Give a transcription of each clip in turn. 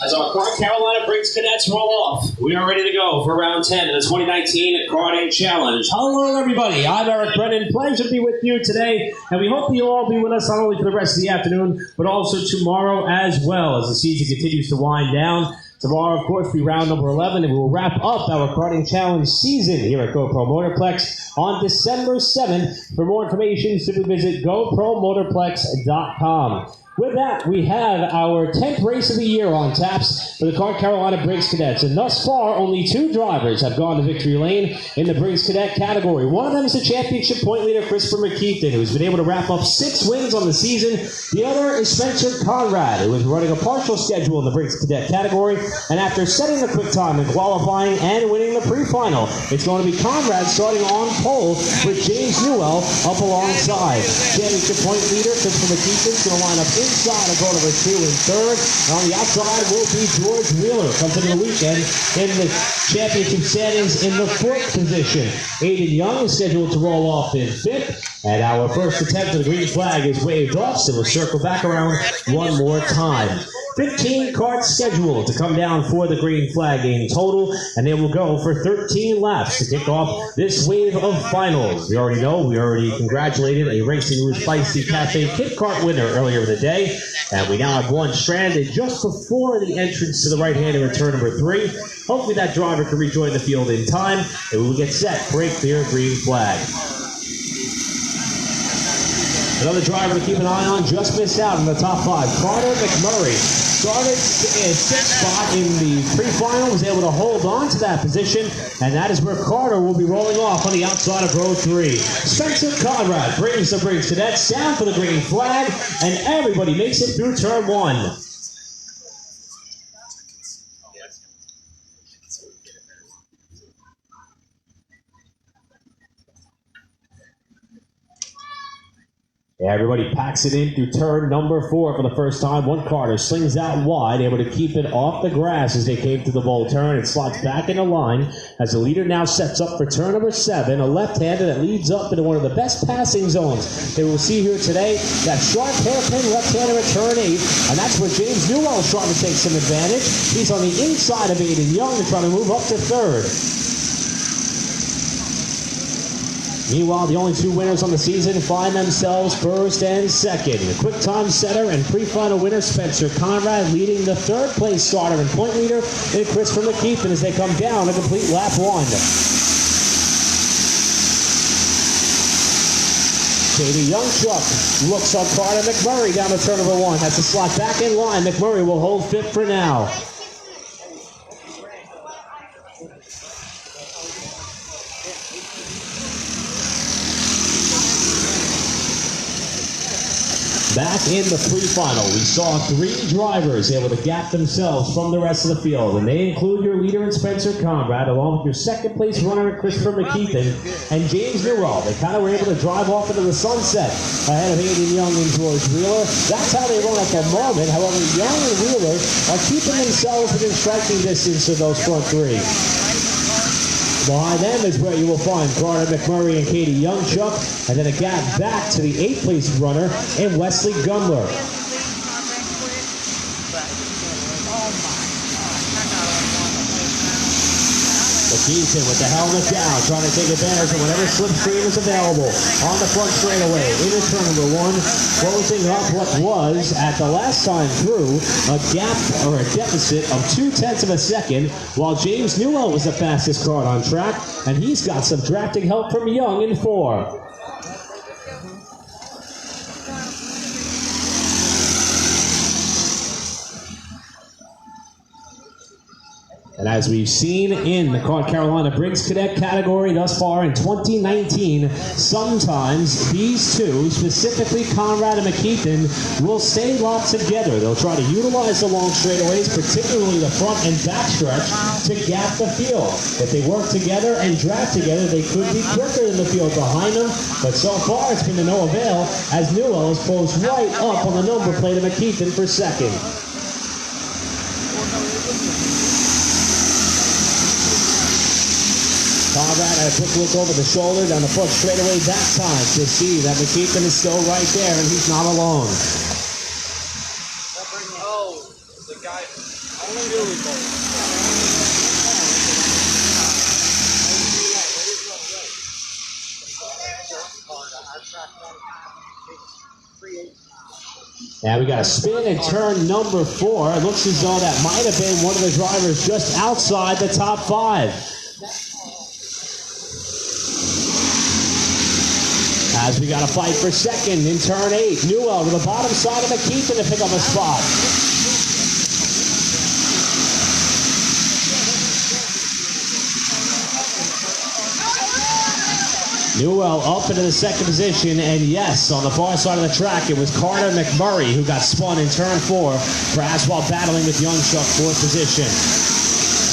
As our North Carolina Briggs cadets roll off, we are ready to go for round 10 of the 2019 Karting Challenge. Hello, everybody. I'm Eric Brennan. Pleasure to be with you today, and we hope you'll all be with us not only for the rest of the afternoon, but also tomorrow as well as the season continues to wind down. Tomorrow, of course, will be round number 11, and we will wrap up our Karting Challenge season here at GoPro Motorplex on December 7th. For more information, simply visit GoProMotorplex.com. With that, we have our 10th race of the year on taps for the North Carolina Briggs Cadets. And thus far, only 2 drivers have gone to victory lane in the Briggs Cadet category. One of them is the championship point leader, Christopher McKeithen, who's been able to wrap up 6 wins on the season. The other is Spencer Conrad, who is running a partial schedule in the Briggs Cadet category. And after setting the quick time in qualifying and winning the pre-final, it's going to be Conrad starting on pole with James Newell up alongside. Championship point leader, Christopher McKeithen, is going to line up inside of goal number 2 and 3rd. And on the outside will be George Wheeler, comes into the weekend in the championship standings in the 4th position. Aiden Young is scheduled to roll off in 5th. And our first attempt at the green flag is waved off, so we'll circle back around one more time. 15 carts scheduled to come down for the green flag in total, and they will go for 13 laps to kick off this wave of finals. We already congratulated a Racin Roslayn Cafe Kit Kart winner earlier in the day, and we now have one stranded just before the entrance to the right-hander in turn number 3. Hopefully that driver can rejoin the field in time, and we will get set for a clear green flag. Another driver to keep an eye on just missed out in the top 5. Carter McMurray started in 6th spot in the pre-final, was able to hold on to that position, and that is where Carter will be rolling off on the outside of row 3. Spencer Conrad brings the Briggs Cadets down for the green flag, and everybody makes it through turn 1. Everybody packs it in through turn number 4 for the first time. One Carter slings out wide, able to keep it off the grass as they came to the bowl turn and slots back into line as the leader now sets up for turn number 7, a left-hander that leads up into one of the best passing zones that we'll see here today. That sharp hairpin left-hander at turn 8, and that's where James Newell is trying to take some advantage. He's on the inside of Aiden Young and trying to move up to 3rd. Meanwhile, the only 2 winners on the season find themselves 1st and 2nd. The quick time setter and pre-final winner Spencer Conrad leading the 3rd place starter and point leader in Christopher McKeithen as they come down to complete lap 1. Katie Youngchuck looks on Carter McMurray down to turn number 1. That's a slot back in line. McMurray will hold 5th for now. Back in the pre-final, we saw 3 drivers able to gap themselves from the rest of the field, and they include your leader in Spencer Conrad, along with your 2nd place runner Christopher McKeithen and James Newell. They kind of were able to drive off into the sunset ahead of Aiden Young and George Wheeler. That's how they run at the moment. However, Young and Wheeler are keeping themselves within striking distance of those front 3. Behind them is where you will find Carter McMurray and Katie Youngchuck, and then a gap back to the 8th place runner in Wesley Gundler. McKeithen with the helmet down, trying to take advantage of whatever slipstream is available on the front straightaway. Into turn number 1, closing up what was, at the last time through, a gap or a deficit of 0.2 of a second, while James Newell was the fastest car on track, and he's got some drafting help from Young in 4. And as we've seen in the North Carolina Briggs Cadet category thus far in 2019, sometimes these 2, specifically Conrad and McKeithen, will stay locked together. They'll try to utilize the long straightaways, particularly the front and back stretch, to gap the field. If they work together and draft together, they could be quicker than the field behind them, but so far it's been to no avail as Newell is closed right up on the number plate of McKeithen for 2nd. Conrad had a quick look over the shoulder down the front straightaway that time to see that McKeithen is still right there and he's not alone. Now we got a spin and turn number 4. It looks as though that might have been one of the drivers just outside the top 5. As we got a fight for second in turn 8. Newell to the bottom side of McKeithen to pick up a spot. Newell up into the second position, and yes, on the far side of the track, it was Carter McMurray who got spun in turn 4, perhaps while battling with Youngchuck for position.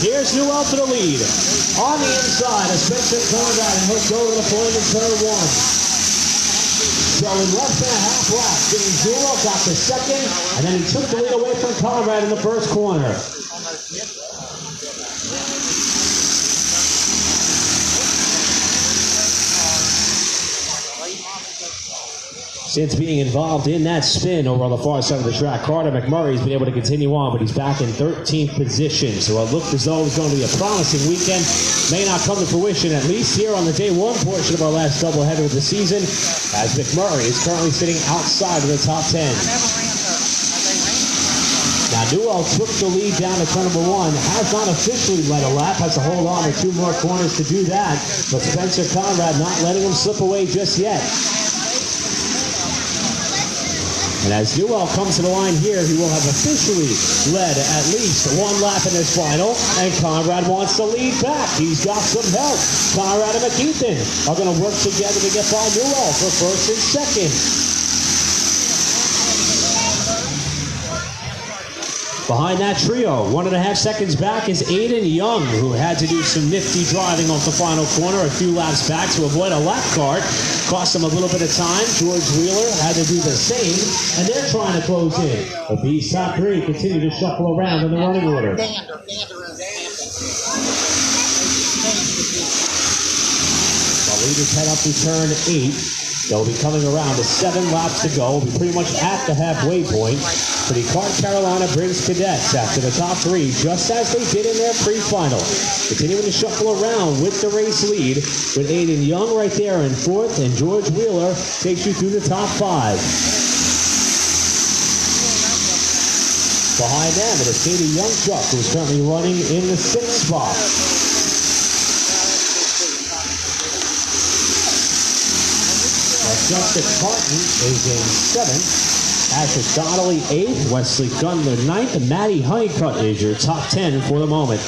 Here's Newell to the lead. On the inside, a Spencer Conrad and hooked over the point in turn 1. So in less than a half lap, James Newell got the second, and then he took the lead away from Conrad in the first corner. Since being involved in that spin over on the far side of the track, Carter McMurray's been able to continue on, but he's back in 13th position. So it looked as though it was going to be a promising weekend. May not come to fruition, at least here on the day 1 portion of our last doubleheader of the season, as McMurray is currently sitting outside of the top 10. Now Newell took the lead down to turn number 1, has not officially led a lap, has to hold on to 2 more corners to do that, but Spencer Conrad not letting him slip away just yet. And as Newell comes to the line here, he will have officially led at least 1 lap in his final, and Conrad wants to lead back. He's got some help. Conrad and McKeithen are going to work together to get by Newell for first and second. Behind that trio, 1.5 seconds back is Aiden Young, who had to do some nifty driving off the final corner a few laps back to avoid a lap guard. Cost him a little bit of time. George Wheeler had to do the same, and they're trying to close in. But these top 3 continue to shuffle around in the running order. The leaders head up to turn 8. They'll be coming around to 7 laps to go. We'll be pretty much at the halfway point. For the Clark Carolina Briggs Cadets after the top 3, just as they did in their pre-final. Continuing to shuffle around with the race lead, with Aiden Young right there in 4th, and George Wheeler takes you through the top 5. Behind them, it is Katie Youngchuck, who is currently running in the 6th spot. Justin Martin is in 7th. Asher Donnelly 8th. Wesley Gundler 9th. And Maddie Honeycutt is your top 10 for the moment.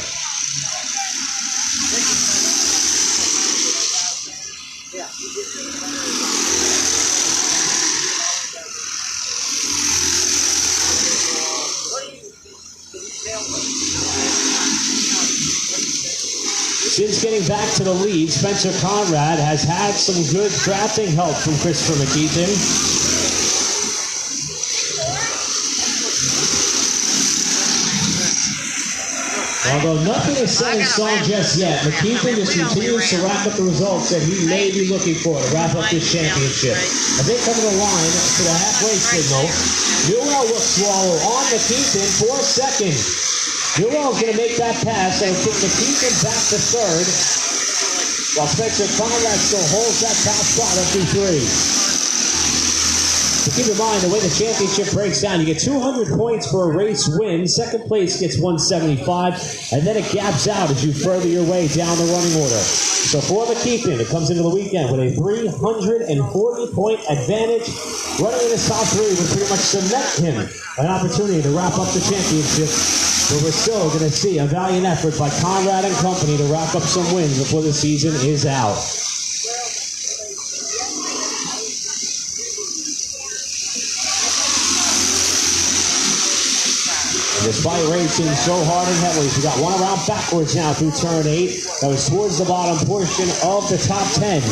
Since getting back to the lead, Spencer Conrad has had some good drafting help from Christopher McKeithen. Although nothing is set in stone just yet, McKeithen just continues to rack up the results that he may be looking for to wrap up this championship. As they come to the line for the halfway signal, Newell will swallow on McKeithen for second. Newell's going to make that pass and put McKeithen back to 3rd, while Spencer Conrad still holds that top spot up to 3. So keep in mind, the way the championship breaks down, you get 200 points for a race win, second place gets 175, and then it gaps out as you further your way down the running order. So for McKeithen, it comes into the weekend with a 340-point advantage. Running in his top 3 would pretty much cement him an opportunity to wrap up the championship. But we're still going to see a valiant effort by Conrad and company to rack up some wins before the season is out. And despite racing so hard and heavily, we got one around backwards now through turn 8. That was towards the bottom portion of the top 10.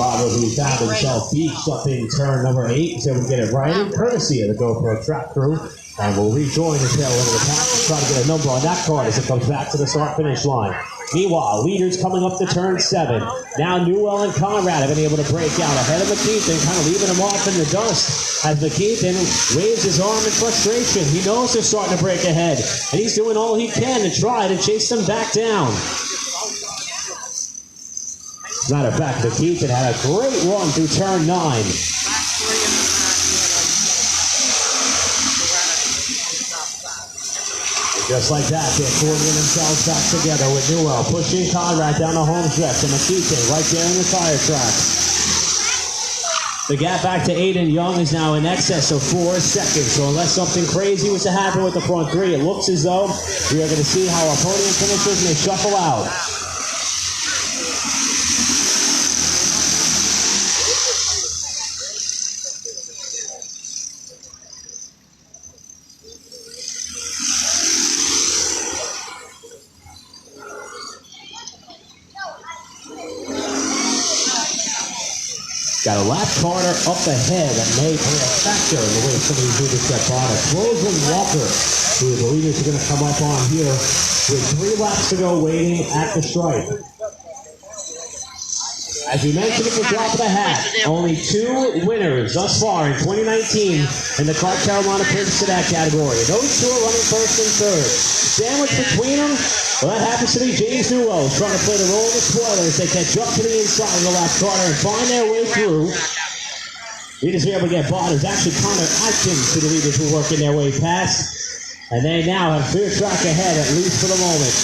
Driver who found himself beached up in turn number 8, so we get it right in courtesy of the GoPro track crew. And we'll rejoin the tail end of the pack to try to get a number on that card as it comes back to the start-finish line. Meanwhile, leaders coming up to turn 7. Now Newell and Conrad have been able to break out ahead of McKeithen, kind of leaving him off in the dust as McKeithen waves his arm in frustration. He knows they're starting to break ahead, and he's doing all he can to try to chase them back down. As a matter of fact, McKeithen had a great run through turn 9. Just like that, they're coordinating themselves back together with Newell pushing Conrad down the home stretch and McKeithen right there in the tire tracks. The gap back to Aiden Young is now in excess of 4 seconds, so unless something crazy was to happen with the front 3, it looks as though we are going to see how our podium finishers may shuffle out. Got a lap Carter up ahead that may play a factor in the way some of these leaders get by. Rosen Walker, who the leaders are going to come up on here with 3 laps to go waiting at the stripe. As we mentioned at the drop of the hat, only 2 winners thus far in 2019 in the Clark Carolina Prince Cadet category. Those 2 are running first and third. Sandwiched between them, well, that happens to be James Newell trying to play the role of the spoiler as they catch up to the inside of the lap Carter and find their way through. Leaders are able to get by. There's actually Connor Atkins to the leaders who are working their way past. And they now have clear track ahead, at least for the moment.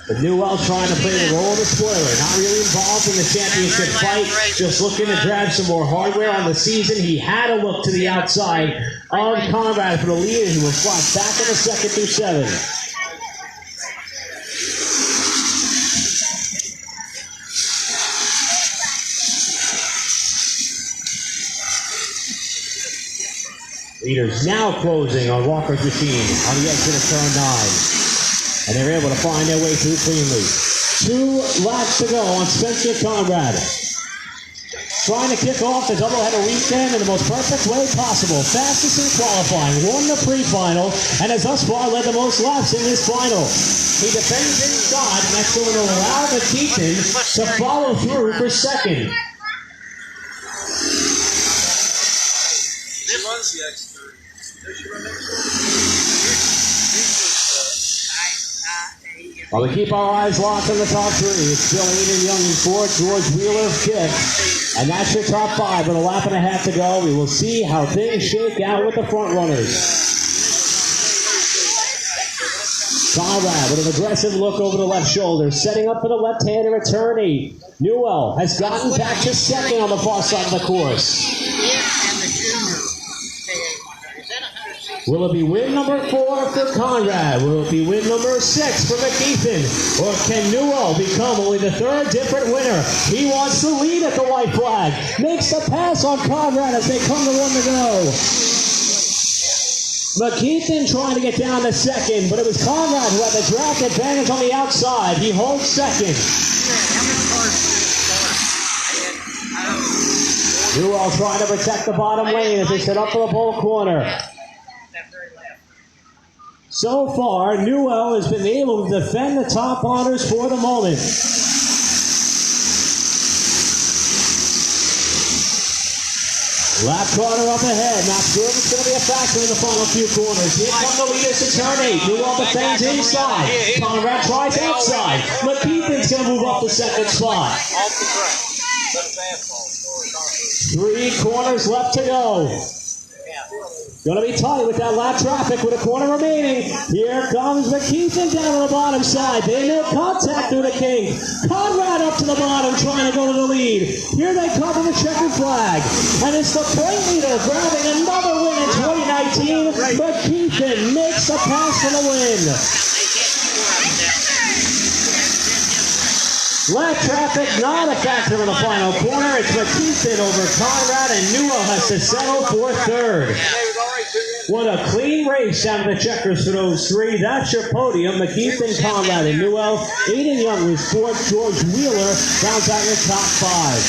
But Newell trying to play the role of the spoiler, not really involved in the championship fight, just looking to grab some more hardware on the season. He had a look to the outside of Conrad for the lead, who will slot back in the second through 7. Leaders now closing on Walker's machine on the exit of turn 9. And they're able to find their way through cleanly. 2 laps to go on Spencer Conrad. Trying to kick off the doubleheader weekend in the most perfect way possible. Fastest in qualifying, won the pre-final, and has thus far led the most laps in this final. He defends inside, and that's going to allow McKeithen to follow through for second. It runs the expert. Does she run While we keep our eyes locked on the top 3, it's still Aiden Young in 4th, George Wheeler 5th, and that's your top 5 with a lap and a half to go. We will see how things shake out with the front runners. Conrad with an aggressive look over the left shoulder, setting up for the left-hander at turn 8. Newell has gotten back to second on the far side of the course. Will it be win number 4 for Conrad? Will it be win number 6 for McKeithen? Or can Newell become only the 3rd different winner? He wants the lead at the white flag. Makes the pass on Conrad as they come to 1 to go. McKeithen trying to get down to second, but it was Conrad who had the draft advantage on the outside. He holds second. Newell trying to protect the bottom lane as they set up for the pole corner. So far, Newell has been able to defend the top honors for the moment. Lap Carter up ahead. Not sure if it's going to be a factor in the final few corners. Here come the leaders to turn 8. Newell defends inside. Conrad tries outside. McKeithen's going to move up the second spot. 3 corners left to go. Going to be tight with that lap traffic with a corner remaining. Here comes McKeithen down on the bottom side. They make contact through the kink. Conrad up to the bottom trying to go to the lead. Here they come with the checkered flag. And it's the plate leader grabbing another win in 2019. McKeithen makes the pass for the win. Lap traffic not a factor in the final corner. It's McKeithen over Conrad, and Newell has to settle for 3rd. What a clean race down to the checkers for those three. That's your podium. McKeith and Conrad and Newell. Aiden Young was fourth. George Wheeler rounds out your top five.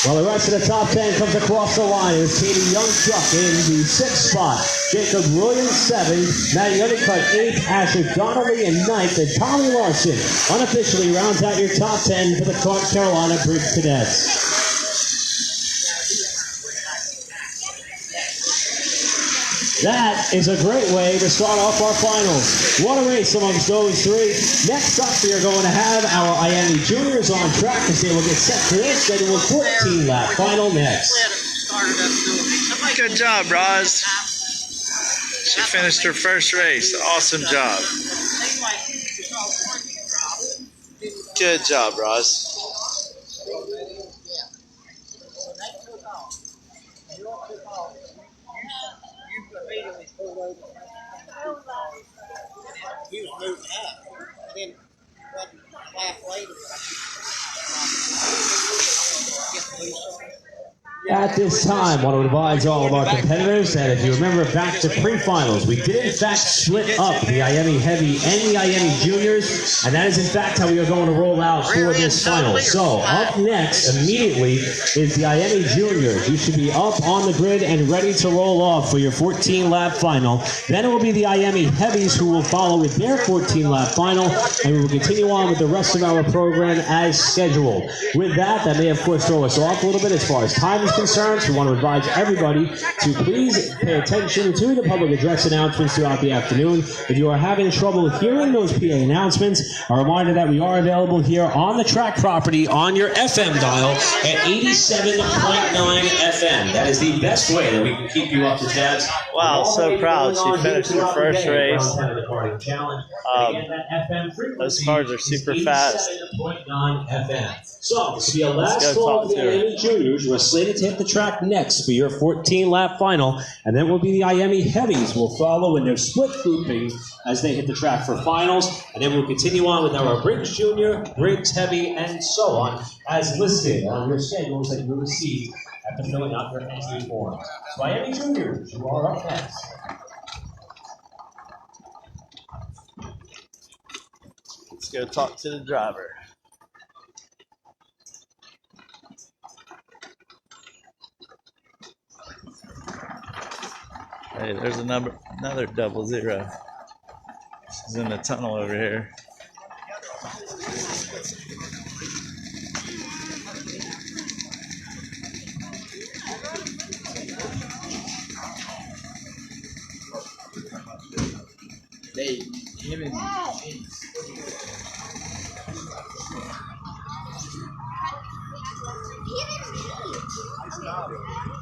Well, the rest of the top 10 comes across the line. It's Katie Young-Chuck in the 6th spot. Jacob Williams, 7th. Maddie Honeycutt, 8th. Asher Donnelly in 9th. And Tommy Larson unofficially rounds out your top 10 for the North Carolina Briggs Cadets. That is a great way to start off our finals. What a race amongst those three. Next up, we are going to have our Miami Juniors on track as they will get set for their scheduled 14-lap final next. Good job, Roz. She finished her first race. Awesome job. Good job, Roz. He was moving up. Then halfway At this time, I want to advise all of our competitors that if you remember back to pre-finals, we did in fact split up the Miami Heavy and the Miami Juniors, and that is in fact how we are going to roll out for this final. So, up next, immediately, is the Miami Juniors. You should be up on the grid and ready to roll off for your 14-lap final. Then it will be the Miami Heavies who will follow with their 14-lap final, and we will continue on with the rest of our program as scheduled. With that may of course throw us off a little bit as far as time is concerned. So we want to advise everybody to please pay attention to the public address announcements throughout the afternoon. If you are having trouble hearing those PA announcements, a reminder that we are available here on the track property on your FM dial at 87.9 FM. That is the best way that we can keep you up to tabs. Wow, so proud. She finished her first race. Those cars are super fast. 87.9 FM. So, this will be a last call for the Miami Juniors. You are slated to hit the track next for your 14-lap final, and then will be the Miami Heavies will follow in their split grouping as they hit the track for finals, and then we'll continue on with our Briggs Junior, Briggs Heavy, and so on, as listed on your schedules that you received after filling out your entry forms. So, Miami Juniors, you are up next. Let's go talk to the driver. Hey, there's another 00. She's in the tunnel over here. They giving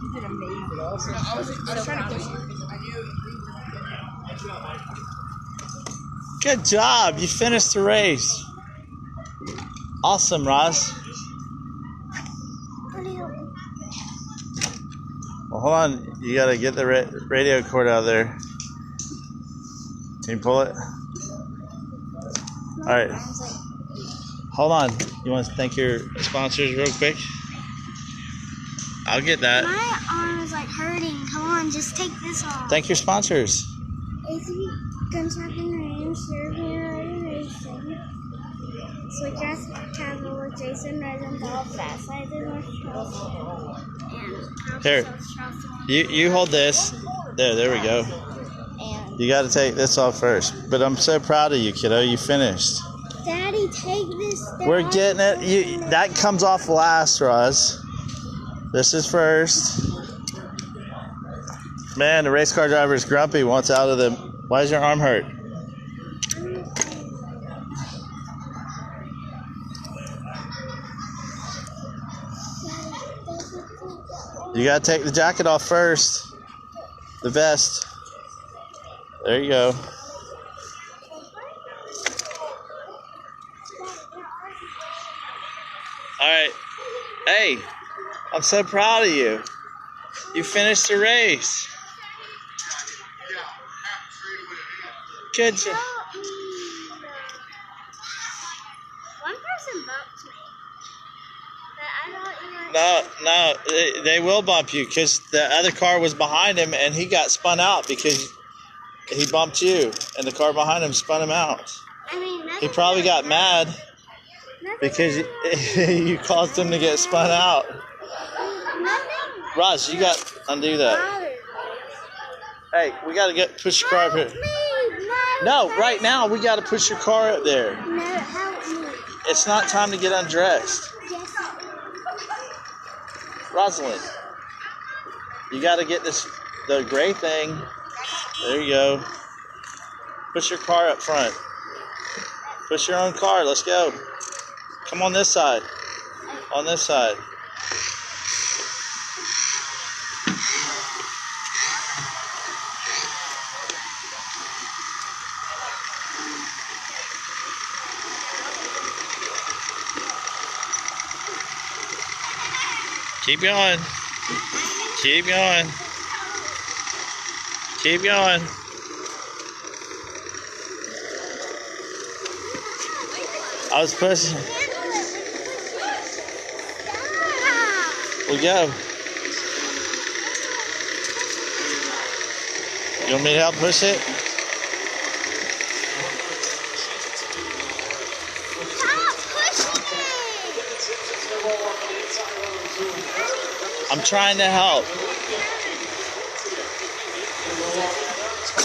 You did amazing. I was trying to push you. Good job. You finished the race. Awesome, Roz. Well, hold on. You got to get the radio cord out of there. Can you pull it? All right. Hold on. You want to thank your sponsors real quick? I'll get that. My arm is like hurting. Come on, just take this off. Thank your sponsors. AC Gunshotting Range, European Racing, Sweetgrass Travel with Jason Rosenthal, Fast Sides in North Charleston, and Here. You hold this. There we go. And You got to take this off first. But I'm so proud of you, kiddo. You finished. Daddy, take this down. We're getting it. That comes off last, Roz. This is first. Man, the race car driver is grumpy. Wants out of the... Why is your arm hurt? You got to take the jacket off first. The vest. There you go. All right. Hey, I'm so proud of you. You finished the race. Good job. One person bumped me, but I thought you were No, they will bump you because the other car was behind him and he got spun out because he bumped you and the car behind him spun him out. I mean, He probably got mad because you caused him to get spun out. Roz, you got to undo that. Hey, we got to push your car up here. No, right now we got to push your car up there. No, help me. It's not time to get undressed. Yes. Rosalind, you got to get the gray thing. There you go. Push your car up front. Push your own car. Let's go. Come on this side. On this side. Keep going. Keep going. Keep going. I was pushing. We go. You want me to help push it? Stop pushing it! I'm trying to help.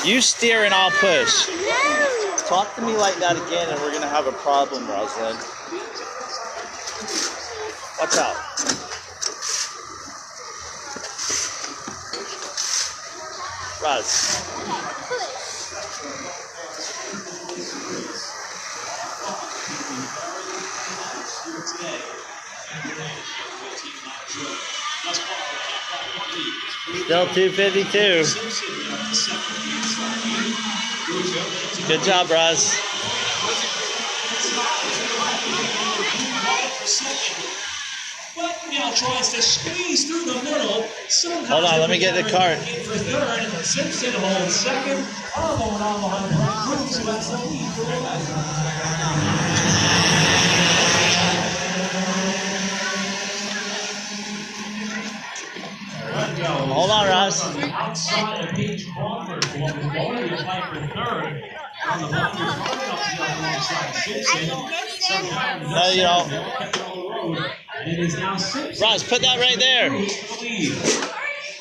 You steer and I'll push. No! Talk to me like that again and we're going to have a problem, Rosalind. Watch out. Roz. Still 252. Good job, Roz. But now tries to squeeze through the middle. Hold on, let me get the cart. For third, Simpson holds second. All going on behind the right group, so that's the lead for Hold on, Roz. outside of Paige Crawford, who was going to fight for third. On the line, you're running up the alongside Simpson. No, you don't. And it is now Simpson. Roz, put that right there. Lead.